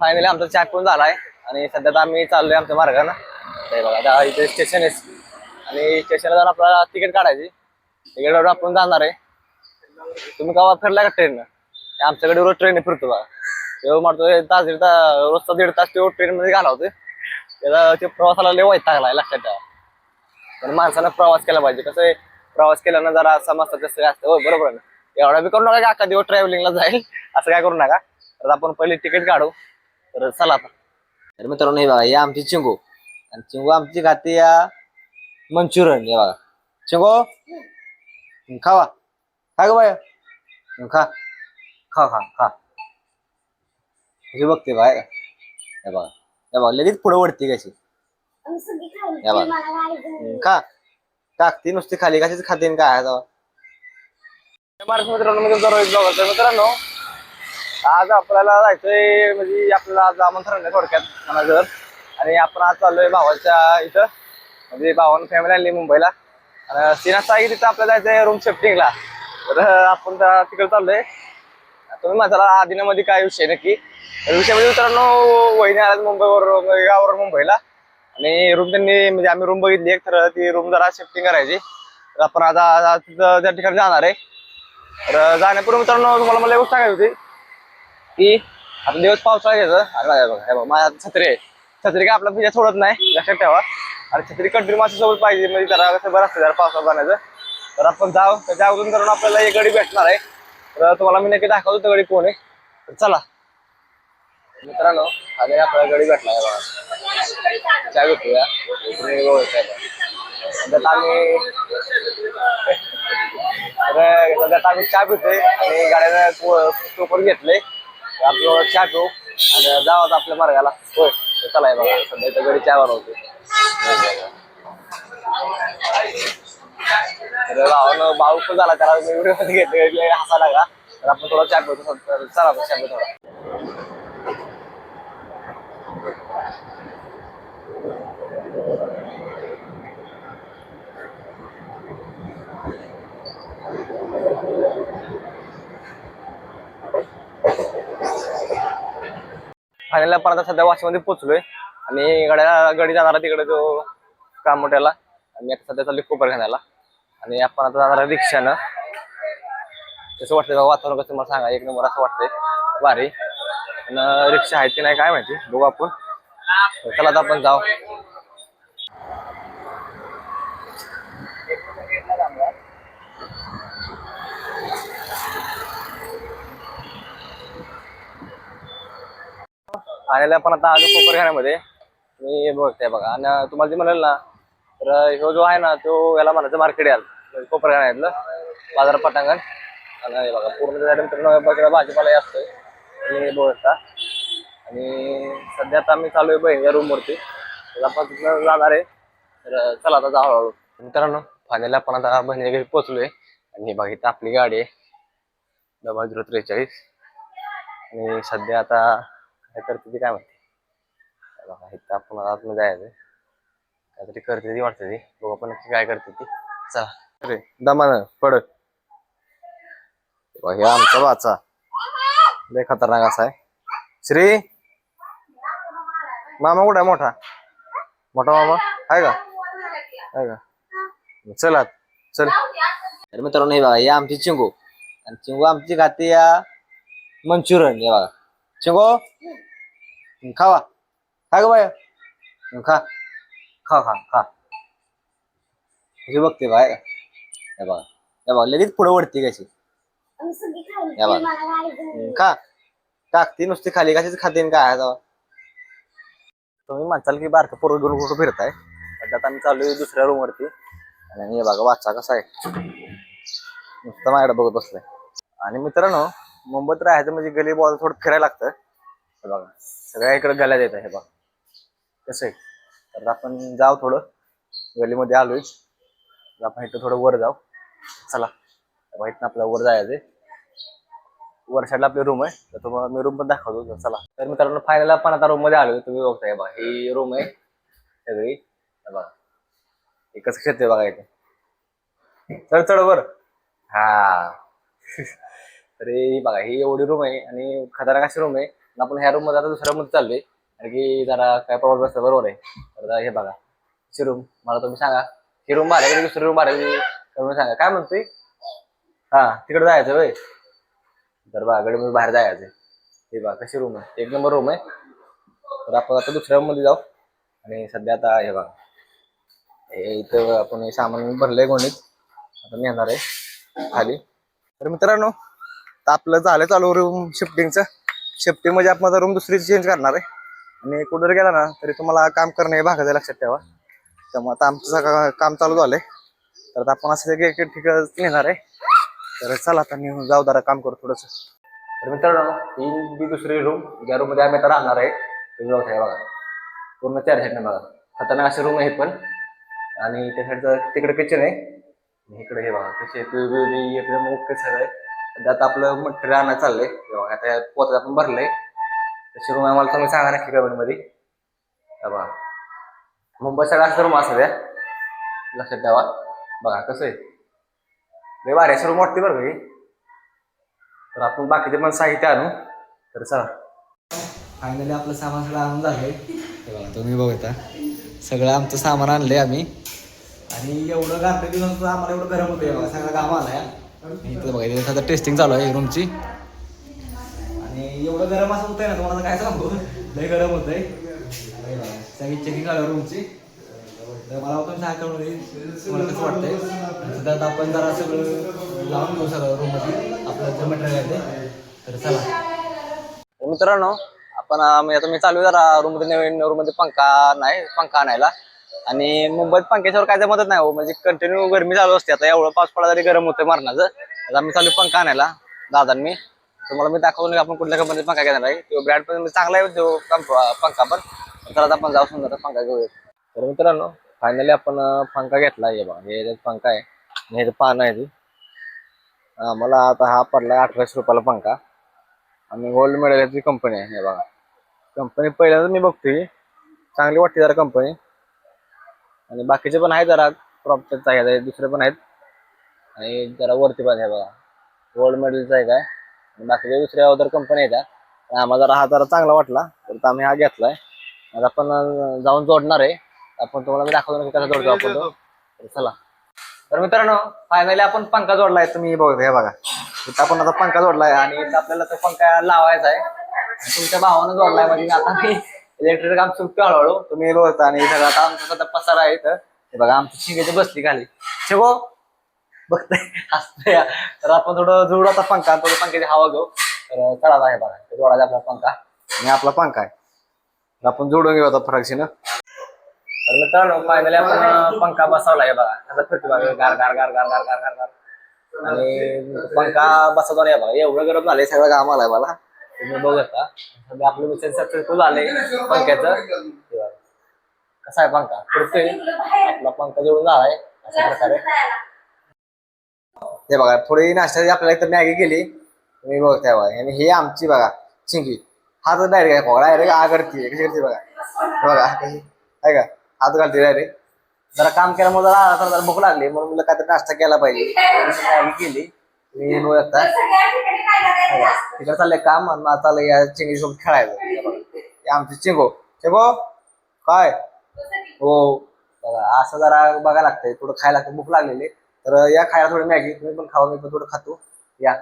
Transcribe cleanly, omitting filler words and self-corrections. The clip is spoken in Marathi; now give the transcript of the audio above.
फायनली आमचा चॅक पण झालाय आणि सध्या तर आम्ही चाललोय आमच्या मार्गानं. ते बघा आता इथे स्टेशन आहे आणि स्टेशनला जाऊन आपल्याला तिकीट काढायची. तिकीटवर आपण जाणार आहे. तुम्ही केव्हा फिरला का ट्रेन? आमच्याकडे रोज ट्रेन फिरतो बघा. तेव्हा म्हणतोय तास दीड तास रोजचा 1.5 तास तो ट्रेन मध्ये घालवतोय. त्याला ते प्रवासाला लय वैताग लागलाय लक्षात ठेवा. पण माणसानं प्रवास केला पाहिजे. कसं आहे प्रवास केल्यानं जरा समजतं कसं काय असतं. हो बरोबर ना. एवढा बी करू नका की अख्खा दिवस ट्रॅव्हलिंगला जाईल असं काय करू नका. तर आपण पहिले तिकीट काढू. तर चला आता. तर मित्रांनो हे बघा ही आमची चिंगू आणि चिंगू आमची खाते या मंचुरियन. हे बघा चिंगू खावा खा ग बाय खा खा खा खा हे बघते बघा हे बघा हे बघा लगेच पुढे वरती कशी हे बघा खा टाकती नुसती खाली कशीच खाते काय आहे मित्रांनो मी तुमचा रोहित बघतोय. मित्रांनो आज आपल्याला जायचंय म्हणजे आपल्याला आज आमंत्रण आहे थोडक्यात मनाजर आणि आपण आज चाललोय भावाच्या इथं म्हणजे भावानं फॅमिली आणली मुंबईला आणि सीन असा आहे की तिथं आपल्याला जायचंय रूम शिफ्टिंगला. तर आपण तिकडे चाललोय. तुम्ही माझ्या आधीनामध्ये काय विषय नक्की विषय म्हणजे मित्रांनो वहिनी आल्यात मुंबईवर गावावर मुंबईला आणि रूम त्यांनी म्हणजे आम्ही रूम बघितली एक तर ती रूम जरा शिफ्टिंग करायची. तर आपण आता तिथं त्या ठिकाणी जाणार आहे. तर जाण्यापूर्वी मित्रांनो तुम्हाला मला एक गोष्ट सांगायची होती की आता दिवस पावसाळा घ्यायचं आणि माझ्या छत्री आहे. छत्री काय आपला पिझ्या सोडत नाही लक्षात ठेवा. आणि छत्री कंटिन्यू माझ्यासोबत पाहिजे म्हणजे जरा कसं बरं असतं जरा पावसाळा जाण्याचं. तर आपण जाऊ त्याच्या अगोदर करून आपल्याला एक गडी भेटणार आहे. तर तुम्हाला मी नक्की दाखवतो तो गडी कोण आहे. तर चला मित्रांनो आधी आपल्याला गडी भेटला आहे बघा चहा घेतोया सध्यात आम्ही आम्ही चहा पितोय आणि गाड्यानं टोकन घेतलंय. आपलं चहा पिऊ आणि जाऊ आता आपल्या मार्गाला. होय चला बघा सध्या इथं गडी चहा बनवतो. तर भावानं भाऊ पण झाला त्याला मी व्हिडिओ मध्ये घेतले हसा लागा. तर आपण थोडा चहा पितो. चला चहा पितो थोडा. फायनल आपण आता सध्या वाशीमध्ये पोहोचलोय आणि गडी जाणारा तिकडे जो काम मोठ्याला आणि आता सध्या चालू कोपरखान्याला आणि आपण आता जाणार रिक्षानं. कसं वाटतंय बघा वातावरण कसं मला सांगा एक नंबर असं वाटतंय भारी. आणि रिक्षा आहे की नाही काय माहिती बघू आपण. चला आता आपण जाऊ. आलेला आपण आता आलो कोपरखान्यामध्ये मी बघतोय बघा. आणि तुम्हाला जे म्हणाल ना तर ह्यो जो आहे ना तो याला म्हणायचं मार्केट याल कोपरखान्यातलं बाजार पटांगण. आणि बघा पूर्ण मित्रांनो भाजीपाला असतोय तुम्ही बघता. आणि सध्या आता आम्ही चालू आहे बहिणीच्या रूम वरती. तर आपण तिथं जाणार आहे. तर चला आता जाऊ हळूहळू. मित्रांनो फायनली आपण आता बहिणीच्या घरी पोहोचलोय आणि बघा इथं आपली गाडी आहे 0043 आणि सध्या आता काय करते ती काय माहिती बघा इथं आपण आतमध्ये जायचं काहीतरी करते ती वाटते ती बघू आपण नक्की काय करते ती. चला अरे दमान पड हे आमचा वाचा लय खतरनाक असा आहे. श्री मामा कुठे आहे मोठा मोठा मामा आहे का चला चल. अरे मित्रांनो हे बघा ही आमची चिंगू आणि चिंगू आमची खाते या मंचुरियन. हे बघा चिंगू खावा खा ग बाय खा खा खा खा हे बघते बघा हे बघा लगेच पुढे वरती कशी हे बघा खा टाकती नुसती खाली कशीच खाते काय आहे. तुम्ही म्हणताल की बारका पोरं घेऊन कुठं फिरताय. त्यात आम्ही चालू दुसऱ्या रूम वरती आणि हे बघा वाचा कसा आहे नुसतं माझ्याकडे बघत बसलाय. आणि मित्रांनो मुंबईत राहायचं म्हणजे गली बॉल थोडं फिरायला लागतं. हे बघा सगळ्या इकडे गल्यात येत आहे. हे बघा कसं आहे. तर आपण जाऊ थोडं गलीमध्ये आलोय. आपण इथं थोडं वर जाऊ. चला इथनं आपल्या वर जायचंय. वर साईडला आपली रूम आहे तर तुम्हाला मी रूम पण दाखवतो. चला तर मित्रांनो फायनल आपण आता रूम मध्ये आलोय. तुम्ही बघताय बघा ही रूम आहे सगळी. बघा एकच क्षेत्र बघा इथे चढ चढ वर हा. तर ही बघा ही एवढी रूम आहे आणि खतरनाक अशी रूम आहे. आपण ह्या रूम मध्ये आता दुसऱ्या मध्ये चाललोय कारण की जरा काय प्रॉब्लेम असतं, बरोबर आहे. तर हे बघा ही रूम, मला तुम्ही सांगा ही रूम भाड्या की दुसरी रूम भाड्या तुम्ही सांगा काय म्हणतोय. हा तिकडे जायचं वय, तर बघा गडीमध्ये बाहेर जायचं. हे बघा कशी रूम आहे, एक नंबर रूम आहे. तर आपण आता दुसऱ्या रूम मध्ये जाऊ. आणि सध्या आता हे बघा इथं आपण हे सामान भरलंय गोणीत, आता मी येणार आहे खाली. तर मित्रांनो आता आपलं झालं चालू रूम शिफ्टिंगचं. शिफ्टिंग म्हणजे आपण आता रूम दुसरी चेंज करणार आहे. आणि कुठे गेला ना तरी तुम्हाला काम करणं हे भागाचं लक्षात ठेवा. त्यामुळे आता आमचं सगळं काम चालू झालंय. तर आता आपण असं एक ठिकाण येणार आहे. तर चला आता मी जाऊ जरा काम करू थोडंसं. तर मित्रांनो ही दुसरी रूम, ज्या रूम मध्ये आम्ही आता राहणार आहे तुम्ही बघा पूर्ण 4 साईडने बघा खतरनाक असे रूम आहेत पण. आणि त्या साईडचं तिकडे किचन आहे, इकडे हे बघा कसे एकदम ओके सगळं आहे. आता आपलं मटेरियल आणायला चाललंय. आता पोतात आपण भरलंय. तशी रूम आहे, मला तुम्ही सांगा नक्की कमेंटमध्ये. बघा मुंबई सगळ्याच रूम असं द्या लक्षात ठेवा. बघा कसं आहे लय भारी रूम वाटते बरं का. तर आपण बाकीचे पण साहित्य आणू. तर चला फायनली आपलं सामान सगळं आणून झालंय. बघा तुम्ही बघता सगळं आमचं सामान आणलंय आम्ही. आणि एवढं गारठं दिवस आम्हाला एवढं गरम होतं बघा, सगळं काम आलाय. इथं बघा इथे सध्या टेस्टिंग चालू आहे रूमची. आणि एवढं गरम असं होतंय ना तुम्हाला काय सांगू, लय गरम होतंय. सगळी चेकिंग चालू रूमची. तर मला पण काय कळून तुम्हाला कसं वाटतंय. सध्या आपण जरा सगळं लावून घेऊ सगळं रूममध्ये आपलं जे मटेरियल आहे. तर चला मित्रांनो आपण आता मी चालू जरा रूम मध्ये, नवीन रूम मध्ये पंखा आणायला. आणि मुंबईत पंख्याच्यावर काय जमतच नाही हो, म्हणजे कंटिन्यू गरमी चालू असते. आता एवढं पाऊस पडला तरी गरम होतं मरणाचं. आता मी चालू पंखा आणायला दादा मी. तुम्हाला मी दाखवून आपण कुठल्या कंपनीचा पंखा घेणार आहे. तो ब्रँड पण चांगला आहे तो पंखा पण. तर आता आपण जाऊ सुंदर पंखा घेऊया. तर मित्रांनो फायनली आपण पंखा घेतला. हे बघा हे पंखा आहे, हे पान आहे. मला आता हा पडला 1800 रुपयाला पंखा. आणि गोल्ड मेडलची कंपनी आहे. हे बघा कंपनी पहिल्यांदा मी बघतोय, चांगली वाटते जरा कंपनी. आणि बाकीचे पण आहेत जरा प्रॉपरचा आहे, दुसरे पण आहेत. आणि जरा वरती पण आहे बघा गोल्ड मेडलचा आहे काय. बाकीच्या दुसऱ्या अदर कंपनी आहेत. आम्हाला जरा हा जरा चांगला वाटला तर आम्ही हा घेतलाय. आता आपण जाऊन जोडणार आहे. आपण तुम्हाला मी दाखवतो की कसा जोडतो आपण तो. चला तर मित्रांनो फायनली आपण पंखा जोडलाय. तुम्ही बघा हे बघा इथं आपण आता पंखा जोडलाय. आणि इथं आपल्याला तो पंखा लावायचा आहे. तुमच्या भावानं जोडलाय म्हणजे आता मी इलेक्ट्रिक काम चुकतो हळूहळू तुम्ही बघता. आणि सगळं आता आमचा सध्या पसारा आहे इथं. हे बघा आमची शिंगेची बसली खाली शिगो बघताय हसतोय. तर आपण थोडं जोडू आता पंखा, थोडं पंख्याची हवा घेऊ. तर चला आहे बघा जोडायचा आपला पंखा. आणि आपला पंखा आहे आपण जोडून घेऊ आता फरकशीनं. तर मित्रांनो फायनली आपण पंखा बसवलाय बघा कसा फिरतो बघा गार गार गार गार गार गार गार गार. आणि पंखा बसवतो नाही बघा एवढं गरम झालंय सगळं काम आलाय मला. तुम्ही बघता सध्या आपलं मिशन सक्सेसफुल झालंय पंख्याचं. कसा आहे पंखा फिरतोय आपला पंखा जोडून झालाय अशा प्रकारे. हे बघा थोडी नाश्त्याची आपल्याला इथं मॅगी केली तुम्ही बघताय बघा. आणि हे आमची बघा चिंगी हात डायरेक्ट आहे डायरेक्ट आगरती कशी करते बघा. बघा कशी आहे का हात घालते डायरेक्ट. जरा काम केल्यामुळे जरा भूक लागली म्हणून मला काहीतरी नाश्ता केला पाहिजे. मॅगी केली तुम्ही बघता. तिकडे चाललंय काम आणि चाललंय या चिंगी सोबत खेळायचं. आमची चिंगो चिंगो काय हो बघा असं जरा बघायला लागतंय थोडं खायला लागतं भूक लागलेली. तर या खायला थोडी मॅगी तुम्ही पण खावा मी पण थोडं खातो या.